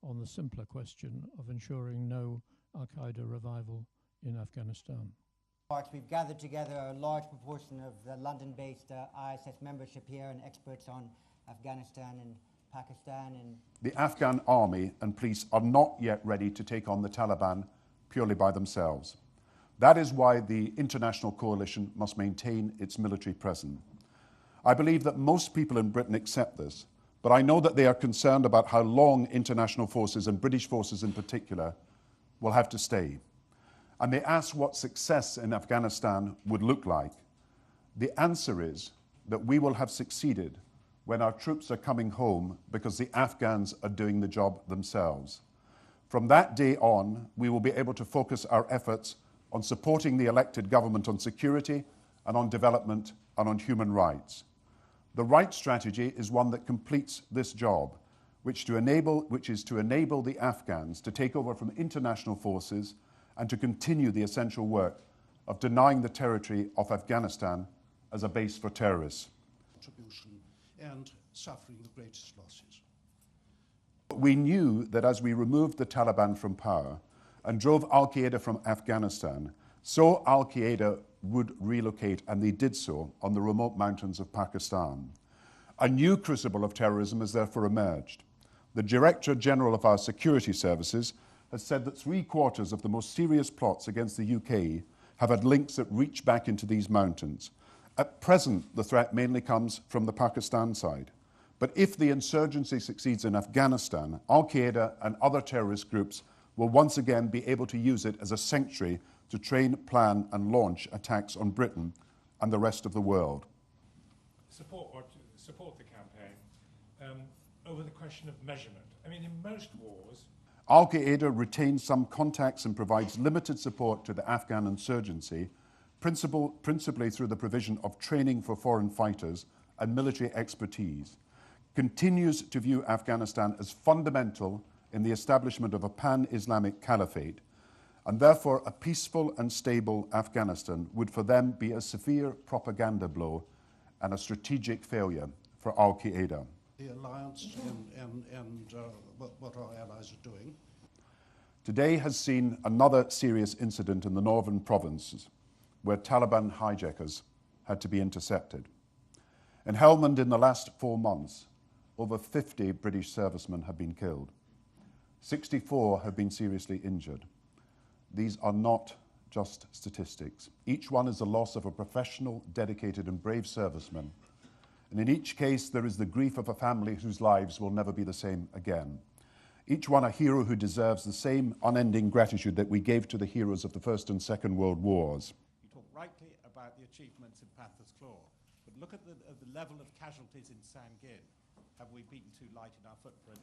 on the simpler question of ensuring no Al-Qaeda revival in Afghanistan. We've gathered together a large proportion of the London-based IISS membership here and experts on Afghanistan and Pakistan. And the Afghan army and police are not yet ready to take on the Taliban purely by themselves. That is why the international coalition must maintain its military presence. I believe that most people in Britain accept this, but I know that they are concerned about how long international forces, and British forces in particular, will have to stay. And they ask what success in Afghanistan would look like. The answer is that we will have succeeded when our troops are coming home because the Afghans are doing the job themselves. From that day on, we will be able to focus our efforts on supporting the elected government on security and on development and on human rights. The right strategy is one that completes this job, which is to enable the Afghans to take over from international forces and to continue the essential work of denying the territory of Afghanistan as a base for terrorists. And suffering the greatest losses. We knew that as we removed the Taliban from power and drove Al-Qaeda from Afghanistan, so Al-Qaeda would relocate, and they did so, on the remote mountains of Pakistan. A new crucible of terrorism has therefore emerged. The Director General of our security services has said that 3/4 of the most serious plots against the UK have had links that reach back into these mountains. At present, the threat mainly comes from the Pakistan side. But if the insurgency succeeds in Afghanistan, Al-Qaeda and other terrorist groups will once again be able to use it as a sanctuary to train, plan and launch attacks on Britain and the rest of the world. Support the campaign over the question of measurement. I mean, in most wars, Al-Qaeda retains some contacts and provides limited support to the Afghan insurgency, principally through the provision of training for foreign fighters and military expertise, continues to view Afghanistan as fundamental in the establishment of a pan-Islamic caliphate, and therefore a peaceful and stable Afghanistan would for them be a severe propaganda blow and a strategic failure for Al-Qaeda. The alliance and what our allies are doing. Today has seen another serious incident in the northern provinces, where Taliban hijackers had to be intercepted. In Helmand, in the last 4 months, over 50 British servicemen have been killed. 64 have been seriously injured. These are not just statistics. Each one is the loss of a professional, dedicated and brave serviceman. And in each case, there is the grief of a family whose lives will never be the same again. Each one a hero who deserves the same unending gratitude that we gave to the heroes of the First and Second World Wars. You talk rightly about the achievements in Panther's Claw, but look at the level of casualties in Sangin. Have we beaten too light in our footprint?